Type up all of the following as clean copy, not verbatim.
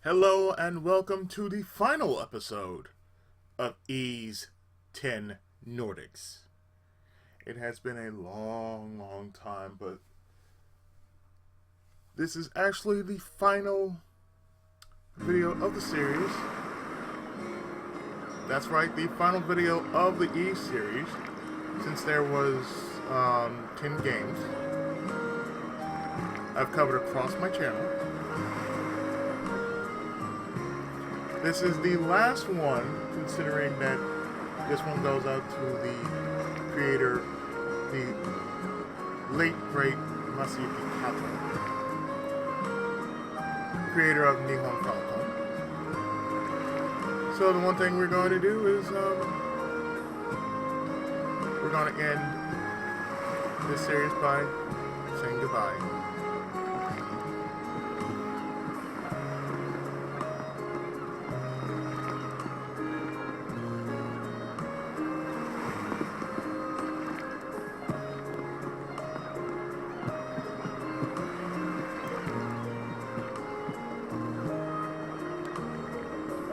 Hello and welcome to the final episode of E's 10 Nordics. It has been a long time, but this is actually the final video of the series. That's right, the final video of the E series, since there was 10 games I've covered across my channel. This is the last one, considering that this one goes out to the creator, the late great MUSOU, creator of Nihon Falcon. So the one thing we're going to do is we're going to end this series by saying goodbye.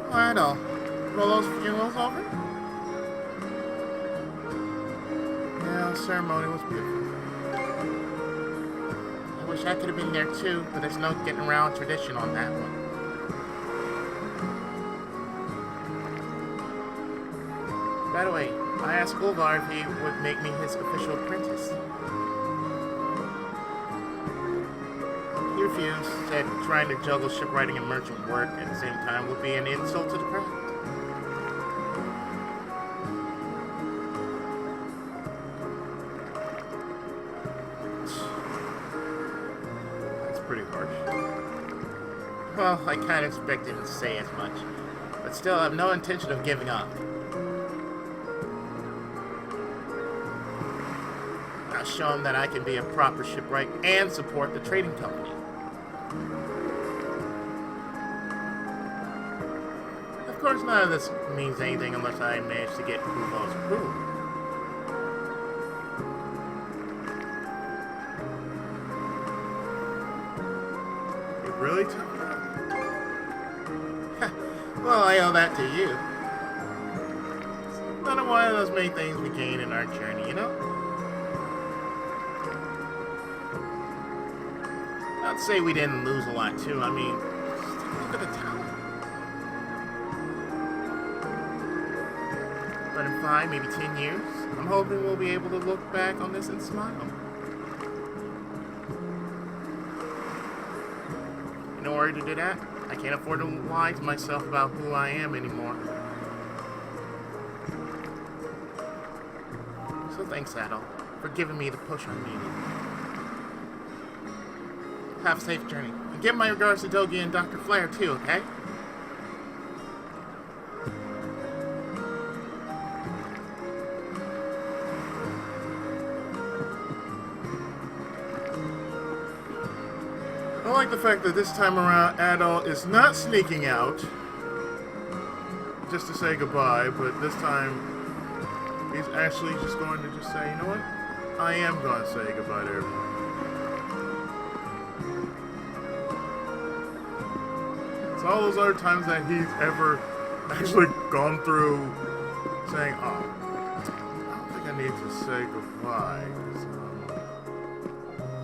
Adol, roll those funerals over? Yeah, the ceremony was beautiful. I wish I could have been there too, but there's no getting around tradition on that one. By the way, I asked Ulvar if he would make me his official apprentice. He refused, said trying to juggle shipwriting and merchant work at the same time would be an insult to the craft. That's pretty harsh. Well, I kind of expected him to say as much, but still I have no intention of giving up. I'll show him that I can be a proper shipwright and support the trading company. Of course, none of this means anything unless I manage to get Uvo's approval. You really took that? Well, I owe that to you. It's not one of those many things we gain in our journey, you know? I'd say we didn't lose a lot, too. I mean, just take a look at the talent. But in 5, maybe 10 years, I'm hoping we'll be able to look back on this and smile. In order to do that, I can't afford to lie to myself about who I am anymore. So thanks, Adol, for giving me the push I needed. Have a safe journey. And give my regards to Dogi and Dr. Flair, too, okay? I like the fact that this time around, Adol is not sneaking out just to say goodbye, but this time he's actually just going to just say, you know what? I am going to say goodbye to everyone. So all those other times that he's ever actually gone through saying, oh, I don't think I need to say goodbye.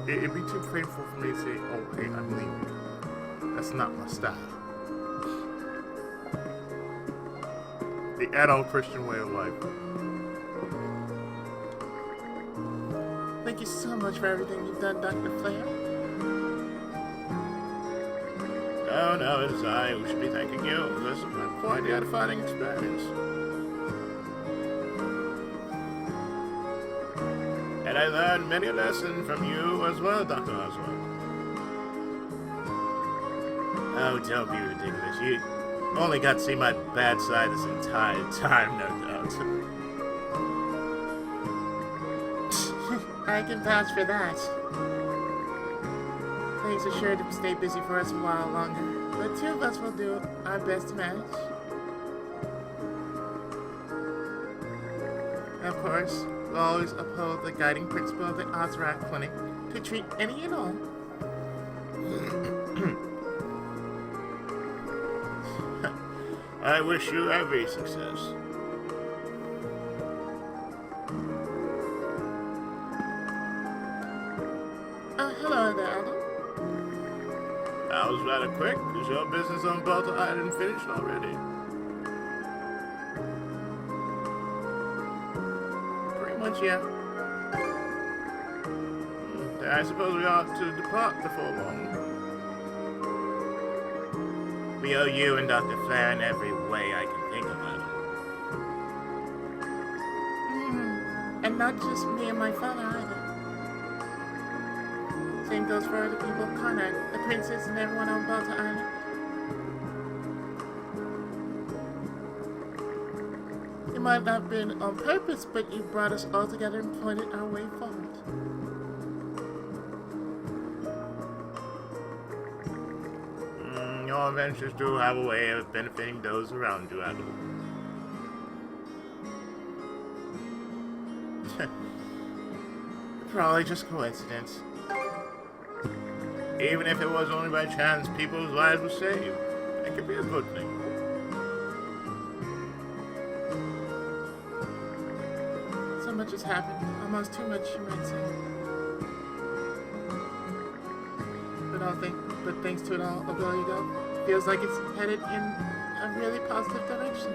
It'd be too painful for me to say, oh, hey, I'm leaving. That's not my style. The adult Christian way of life. Thank you so much for everything you've done, Dr. Flair. No, it is I who should be thanking you. This has been quite the edifying experience. And I learned many a lesson from you as well, Dr. Oswald. Oh, don't be ridiculous. You only got to see my bad side this entire time, no doubt. I can vouch for that. Things are sure to stay busy for us a while longer, but two of us will do our best to manage. Of course, we'll always uphold the guiding principle of the Ozrak Clinic to treat any and all I wish you every success. Hello there, Adol. That was rather quick. Is your business on Balta Island finished already? Pretty much, yeah. I suppose we ought to depart before long. We owe you and Dr. Flair in every way I can think of it. And not just me and my father either. Same goes for the people of Connacht, the princess and everyone on Balta Island. It might not have been on purpose, but you brought us all together and pointed our way forward. Your adventures do have a way of benefiting those around you, Adol. Probably just coincidence. Even if it was only by chance people's lives were saved, that could be a good thing. So much has happened, almost too much, you might say. But thanks to it all, a billion ago, feels like it's headed in a really positive direction.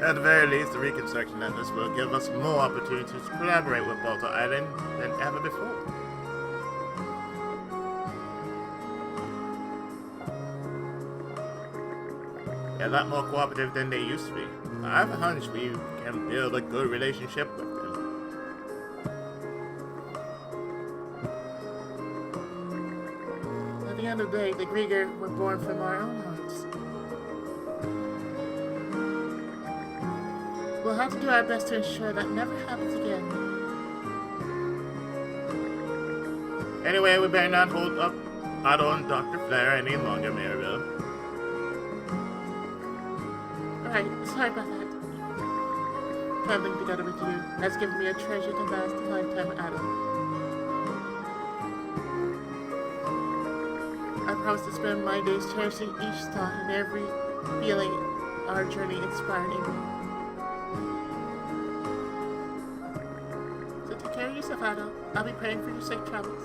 At the very least, the reconstruction of this will give us more opportunities to collaborate with Balta Island than ever before. They're a lot more cooperative than they used to be. I have a hunch we can build a good relationship with them. At the end of the day, the Grieger were born from our own hearts. We'll have to do our best to ensure that never happens again. Anyway, we better not hold up Adol and Dr. Flair any longer, Maribel. Alright, sorry about that. Traveling together with you has given me a treasure to last a lifetime, Adol. I promise to spend my days cherishing each thought and every feeling our journey inspired in me. So take care of yourself, Adol. I'll be praying for your safe travels.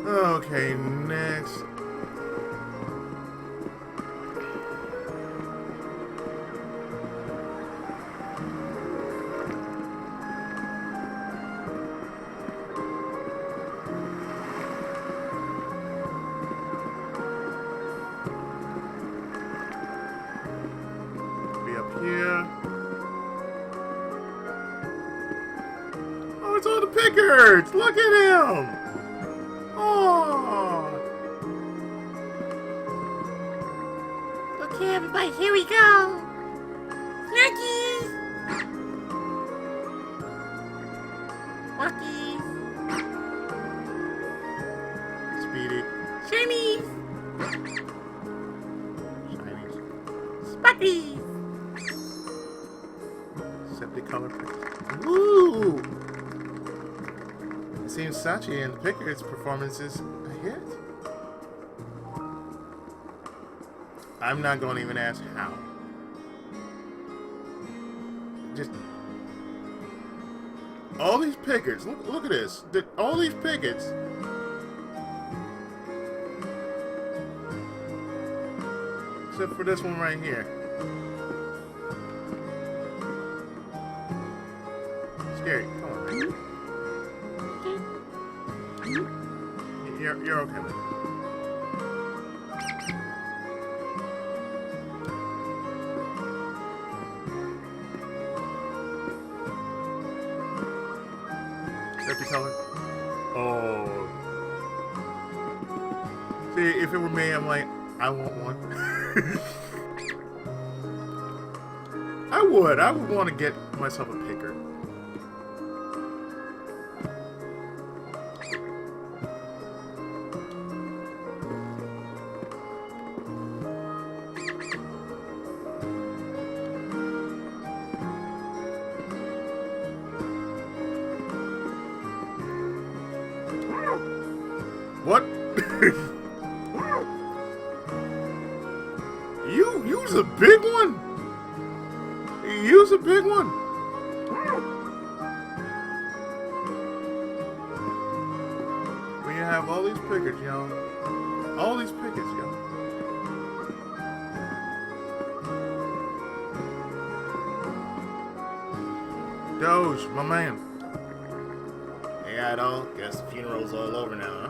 Okay, next. Be up here. Oh, it's all the Pickards! Look at him! Oh! Okay, everybody, here we go! Snackies! Walkies! Speedy. Shinies! Shinies. Sparklies! Simply color picks. Woo! It seems Sachi and Pickard's performance is a hit. I'm not going to even ask how. Just all these Pickards. Look at this. All these Pickards. Except for this one right here. Scary. Come on, man. You're okay with it. Safety color. Oh. See, if it were me, I'm like, I want one. I would want to get myself a picker. What? You's a big one. You's a big one. When you have all these pickets, yo. All these pickets, yo. Doge, my man. Hey, Adol. Guess the funeral's all over now, huh?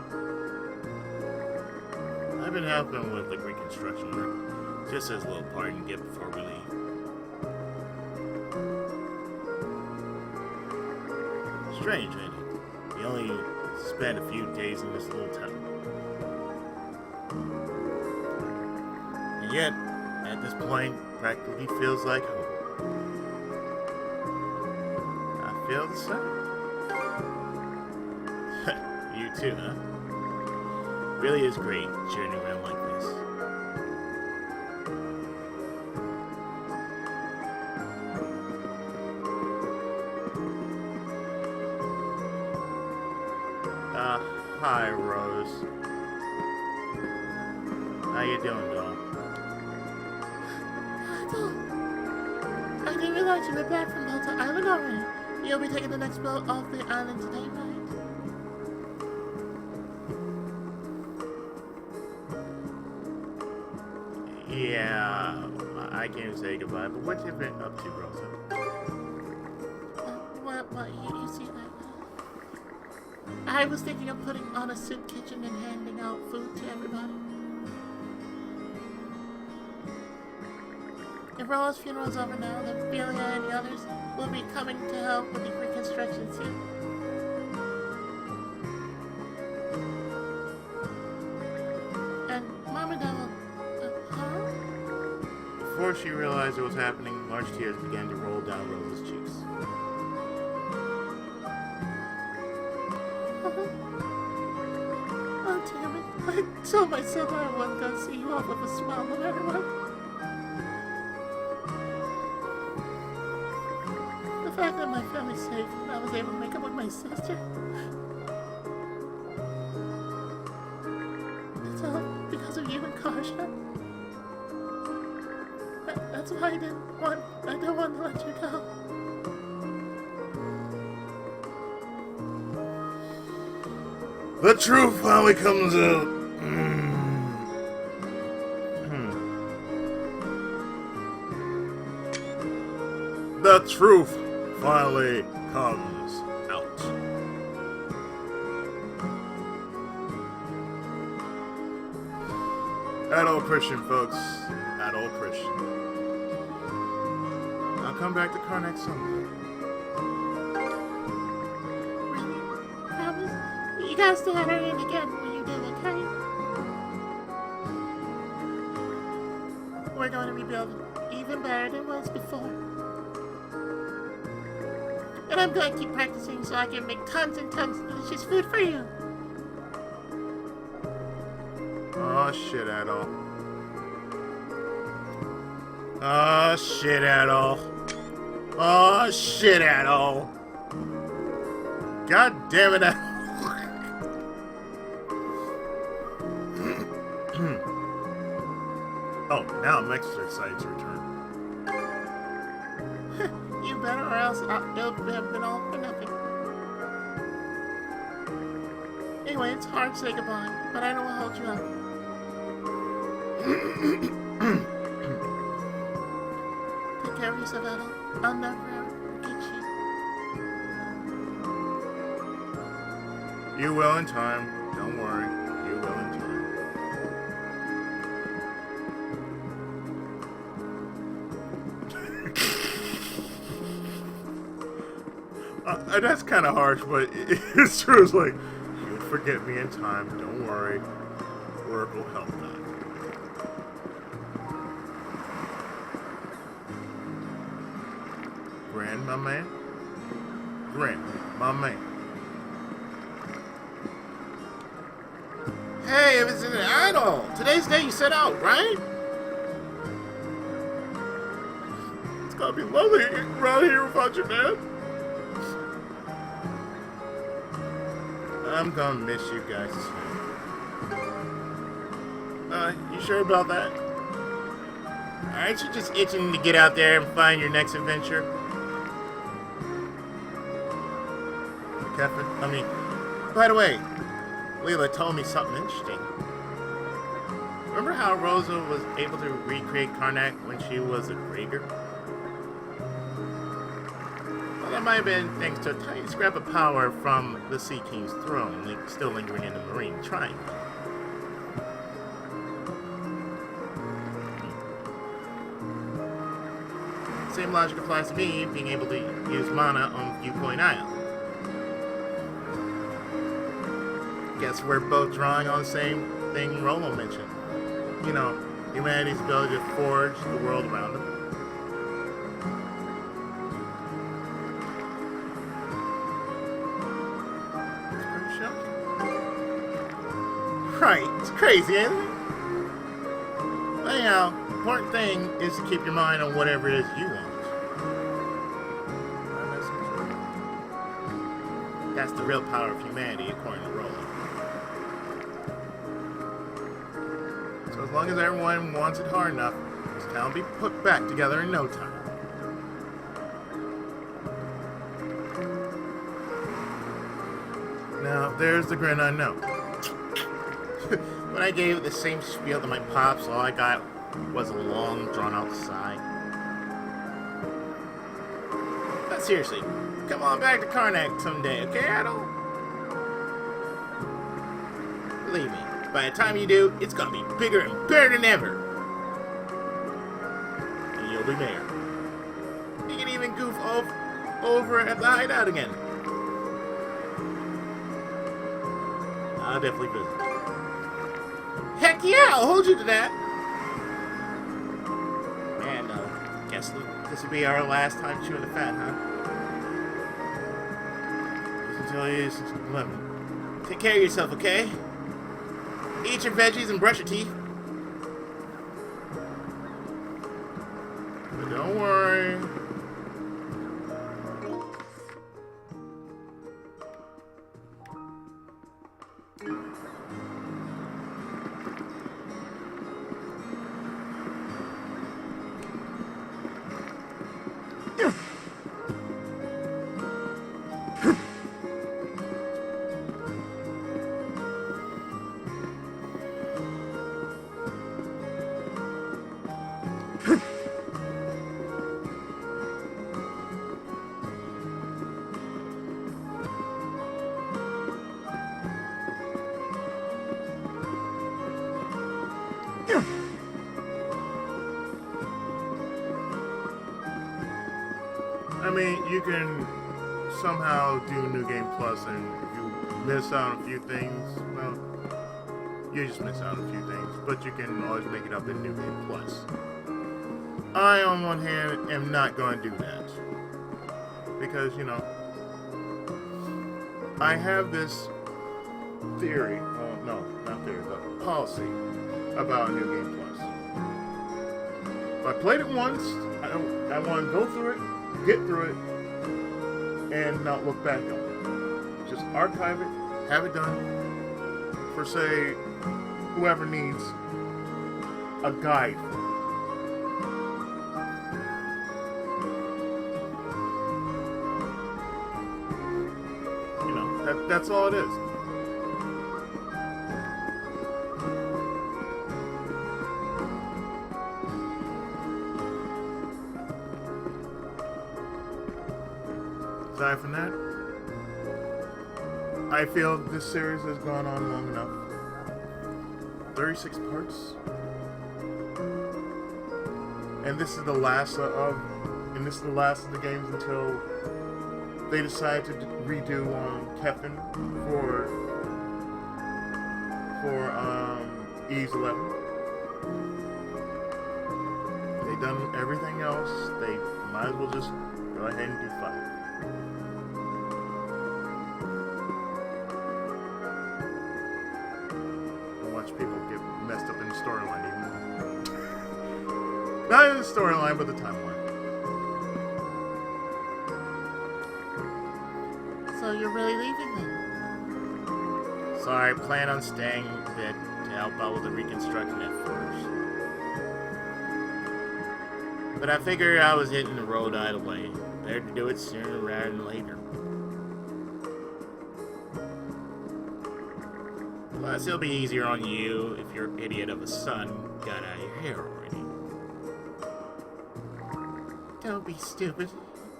I've been helping with the reconstruction work. Just as a little part and get before we leave. Strange, ain't it? We only spent a few days in this little town. And yet, at this point, practically feels like home. I feel the same. You too, huh? Really is great journeying around like this. Hi, Rose. How you doing, doll? Adol, I didn't realize you were back from Delta Island already. You'll be taking the next boat off the island today, right? Yeah, I can't say goodbye, but what you been up to, Rosa? Well, you see, I was thinking of putting on a soup kitchen and handing out food to everybody. If Rola's funeral's over now, then Billy and the others will be coming to help with the reconstruction soon. And Mom and Dad will... huh? Before she realized what was happening, large tears began to roll down Rosa's cheeks. Oh, damn it. I told myself I wasn't going to see you off with a smile no matter what. The fact that my family's safe and I was able to make up with my sister. It's all because of you and Karsha. That's why I didn't want to let you go. The truth finally comes out. The truth finally comes out. Adol Christian, folks. Adol Christian. I'll come back to Car next summer. You guys stay at her in again when you do, okay? We're going to rebuild it even better than it was before. And I'm going to keep practicing so I can make tons and tons of delicious food for you. Oh shit, Adol. Oh shit, Adol. Oh shit, Adol. God damn it, Adol. Oh, now I'm extra excited to return. You better, or else it'll have been all for nothing. Anyway, it's hard to say goodbye, but I don't want to hold you up. Take care of yourself, Adol. I'll never forget you. You will in time. Don't worry. You will in time. That's kind of harsh, but it's true. It's like, you'll forget me in time. Don't worry. Work will help that. Grand, my man. Grand, my man. Hey, it's an Adol. Today's the day you set out, right? It's gotta be lovely around here without your dad. I'm gonna miss you guys too. You sure about that? Aren't you just itching to get out there and find your next adventure? Kevin, by the way, Leela told me something interesting. Remember how Rosa was able to recreate Karnak when she was a Gregor? Well, that might have been thanks to a tiny scrap of power from the Sea King's throne, still lingering in the Marine Triangle. Same logic applies to me being able to use mana on Viewpoint Isle. Guess we're both drawing on the same thing Rolo mentioned. You know, humanity's ability to forge the world around them. It's pretty shocking. Right, it's crazy, isn't it? Anyhow, the important thing is to keep your mind on whatever it is you want. That's the real power of humanity, according to Rolo. So as long as everyone wants it hard enough, this town will be put back together in no time. Now, there's the grin I know. When I gave it the same spiel to my pops, all I got was a long, drawn-out sigh. But seriously, come on back to Karnak someday, okay, Adol? Believe me, by the time you do, it's gonna be bigger and better than ever. And you'll be mayor. You can even goof over at the hideout again. I'll definitely visit. Heck yeah, I'll hold you to that. Man, guess this will be our last time chewing the fat, huh? Until he's 11. Take care of yourself, okay? Eat your veggies and brush your teeth. But don't worry. I mean, you can somehow do New Game Plus, and if you miss out on a few things, well, you just miss out on a few things, but you can always make it up in New Game Plus. I, on one hand, am not going to do that. Because, you know, I have this theory, well, no, not theory, but policy about New Game Plus. If I played it once, I want to go through it, get through it, and not look back on it. Just archive it, have it done, for, say, whoever needs a guide. You know, that's all it is. Aside from that, I feel this series has gone on long enough. 36 parts, and this is the last of the games until they decide to redo Kefin for Ease 11. They've done everything else. They might as well just go ahead and do 5. People get messed up in the storyline, even not in the storyline, but the timeline. So you're really leaving then? So I plan on staying a bit to help out with the reconstruction at first. But I figured I was hitting the road either way. Better to do it sooner rather than later. Plus, it'll be easier on you if your idiot of a son got out of your hair already. Don't be stupid.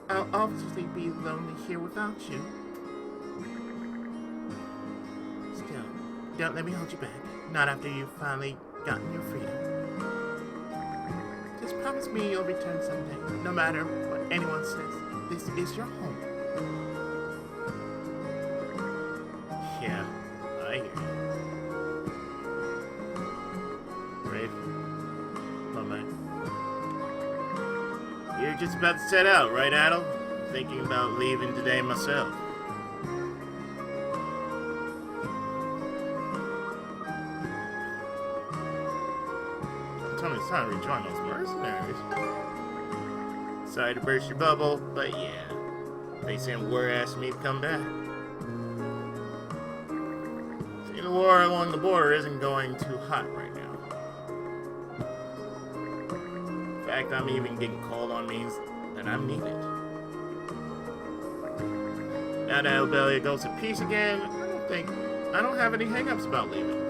I'll obviously be lonely here without you. Still, don't let me hold you back. Not after you've finally gotten your freedom. Just promise me you'll return someday, no matter what anyone says. This is your home. Yeah, I hear you. Rafe, my man. You're just about to set out, right, Adol? Thinking about leaving today myself. Tell me it's time to rejoin those mercenaries. Sorry to burst your bubble, but yeah. They sent word asking me to come back. See, the war along the border isn't going too hot right now. In fact, I'm even getting called on means that I'm needed. Now that Albelia goes to peace again, I don't have any hang-ups about leaving.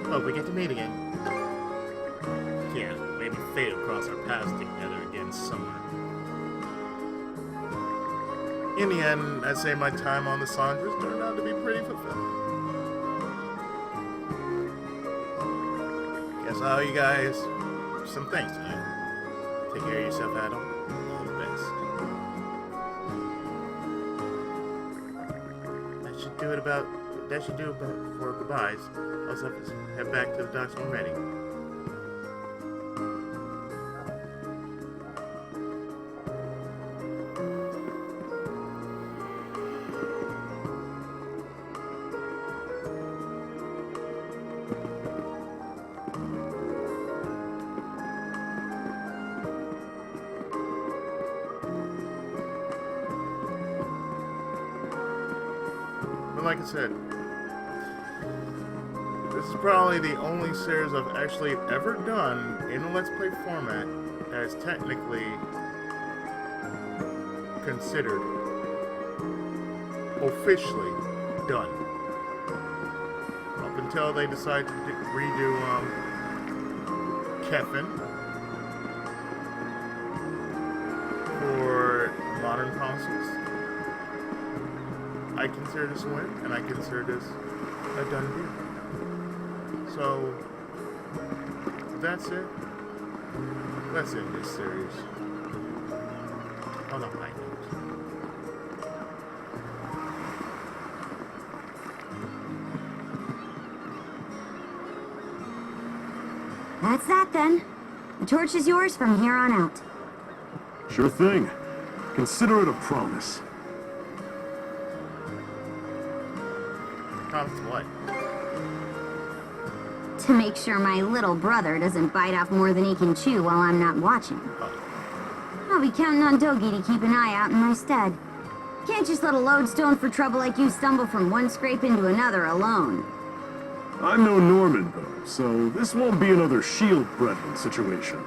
Hope we get to meet again. Yeah, maybe fate will cross our paths together again somewhere. In the end, I'd say my time on the Sandras turned out to be pretty fulfilling. Guess I owe you guys some thanks tonight. Take care of yourself, Adol. All the best. That should do it for goodbyes. I'll just head back to the docks when I'm ready. But like I said, this is probably the only series I've actually ever done in a Let's Play format that is technically considered officially done. Up until they decide to redo Kefin for modern consoles. I consider this a win, and I consider this a done deal. So, that's it. Let's end this series on a high note. That's that then. The torch is yours from here on out. Sure thing. Consider it a promise. Promise what? To make sure my little brother doesn't bite off more than he can chew while I'm not watching. I'll be counting on Dogi to keep an eye out in my stead. Can't just let a lodestone for trouble like you stumble from one scrape into another alone. I'm no Norman, though, so this won't be another shield brethren situation.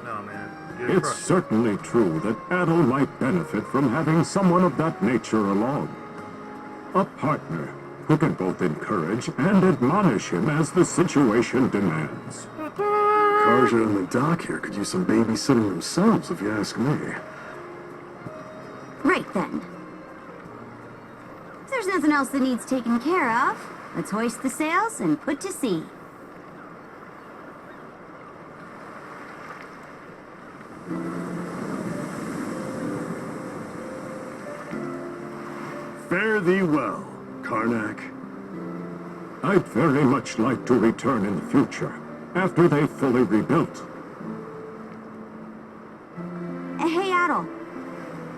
No, man. You're It's correct. certainly true that Adol might benefit from having someone of that nature along. A partner who can both encourage and admonish him as the situation demands. Karja and the doc here could use some babysitting themselves, if you ask me. Right then. If there's nothing else that needs taken care of, let's hoist the sails and put to sea. Fare thee well, Karnak. I'd very much like to return in the future, after they've fully rebuilt. Hey, Adol.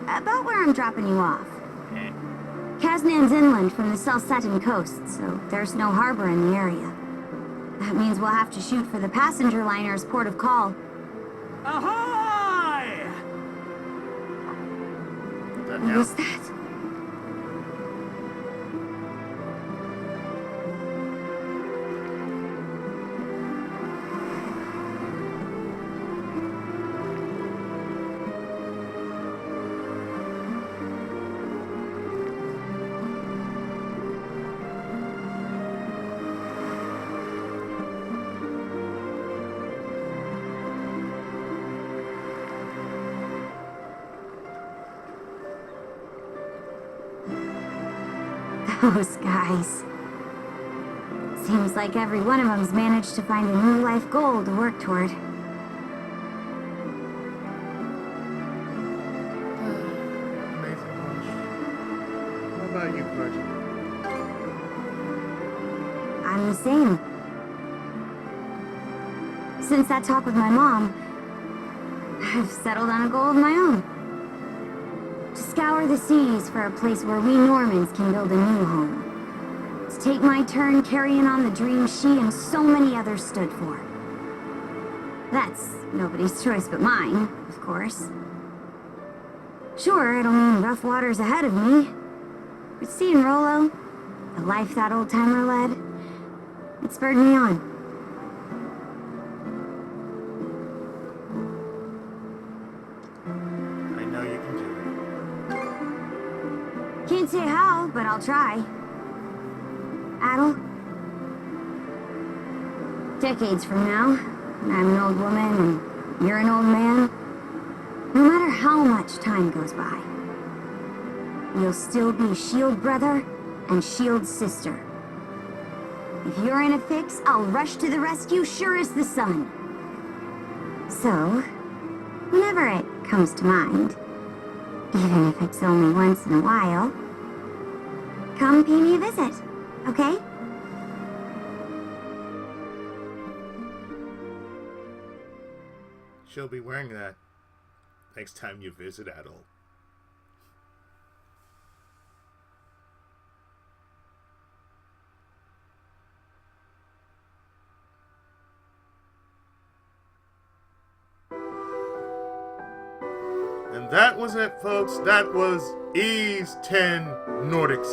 About where I'm dropping you off. Kaznan's inland from the Selsatin coast, so there's no harbor in the area. That means we'll have to shoot for the passenger liner's port of call. Ahoy! What was that? Those guys. Seems like every one of them's managed to find a new life goal to work toward. Amazing bunch. What about you, Pudge? I'm the same. Since that talk with my mom, I've settled on a goal of my own. To scour the seas for a place where we Normans can build a new home. To take my turn carrying on the dream she and so many others stood for. That's nobody's choice but mine, of course. Sure, it'll mean rough waters ahead of me. But seeing Rolo, the life that old-timer led, it spurred me on. I know you can do it. Can't say how, but I'll try. Adol? Decades from now, when I'm an old woman and you're an old man, no matter how much time goes by, you'll still be Shield brother and Shield sister. If you're in a fix, I'll rush to the rescue sure as the sun. So, whenever it comes to mind, even if it's only once in a while, come pay me a visit, okay? She'll be wearing that next time you visit Adol. And that was it, folks. That was Ease 10 Nordics.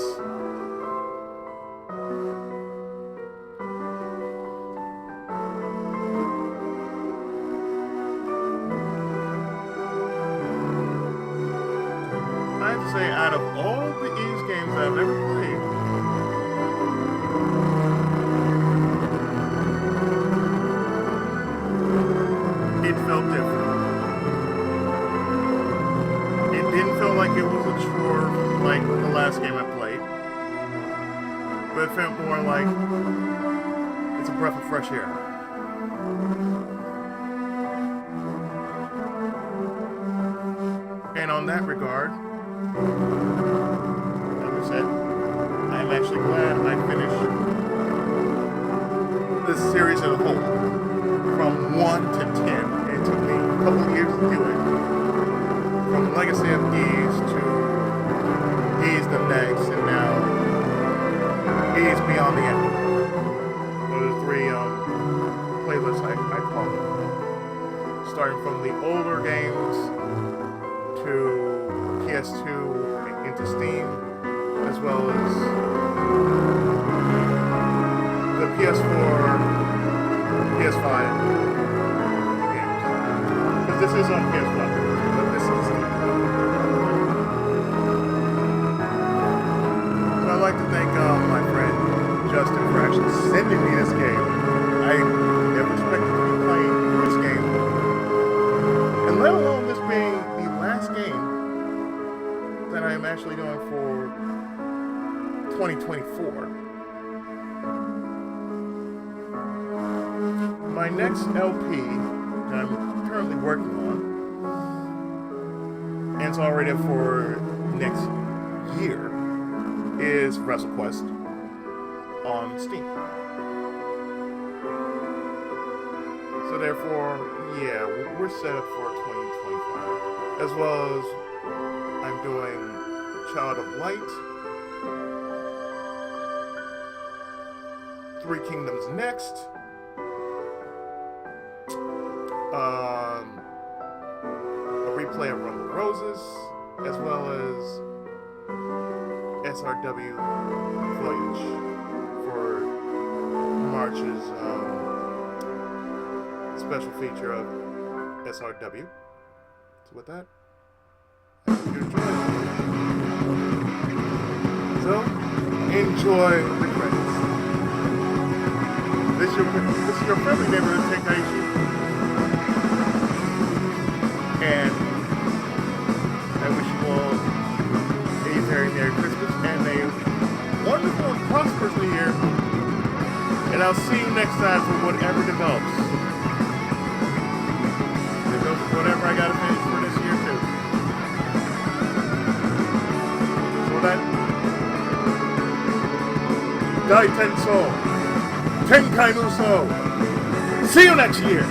I have to say, out of all the Ease games I've ever played, it felt different. It didn't feel like it was a chore like the last game I played, but it felt more like it's a breath of fresh air. And on that regard, like I said, I'm actually glad I finished this series as a whole. From 1 to 10, it took me a couple of years to do it. From Legacy of Ease to Ease the Next, and now Ease Beyond the End. Those are the three playlists I call them. Starting from the older games to PS2 into Steam, as well as the PS4, PS5 games. Because this is on PS5, but this is Steam. So I'd like to thank my friend Justin for actually sending me this game. I never expected to be playing this game. And let alone this being the last game that I am actually doing for 2024. My next LP that I'm currently working on, and it's already up for next year, is WrestleQuest on Steam. So therefore, yeah, we're set up for 2025. As well as I'm doing Child of Light, Three Kingdoms next, a replay of Rumble Roses, as well as SRW Voyage for March's special feature of SRW. So with that, I hope you enjoy it. So, enjoy the credits. This is your friendly neighborhood TENKAI. And I wish you all a very Merry Christmas and a wonderful that for whatever develops. It goes with whatever I gotta finish for this year too. So that Dai Tensou, Tenkai MUSOU. See you next year.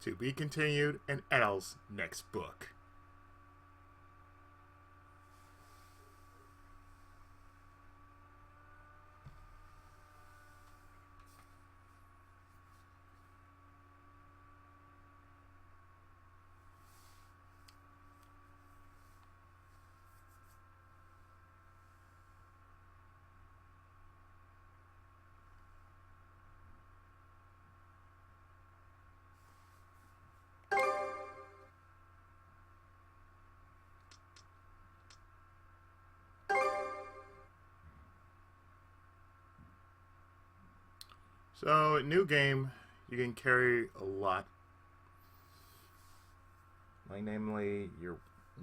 To be continued in Adol's next book. So, new game, you can carry a lot. Like, namely, your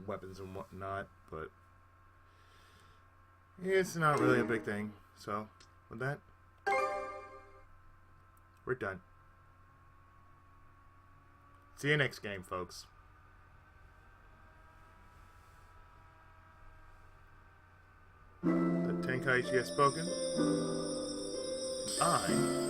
weapons and whatnot, but it's not really a big thing. So, with that, we're done. See you next game, folks. The Tenkaichi has spoken. I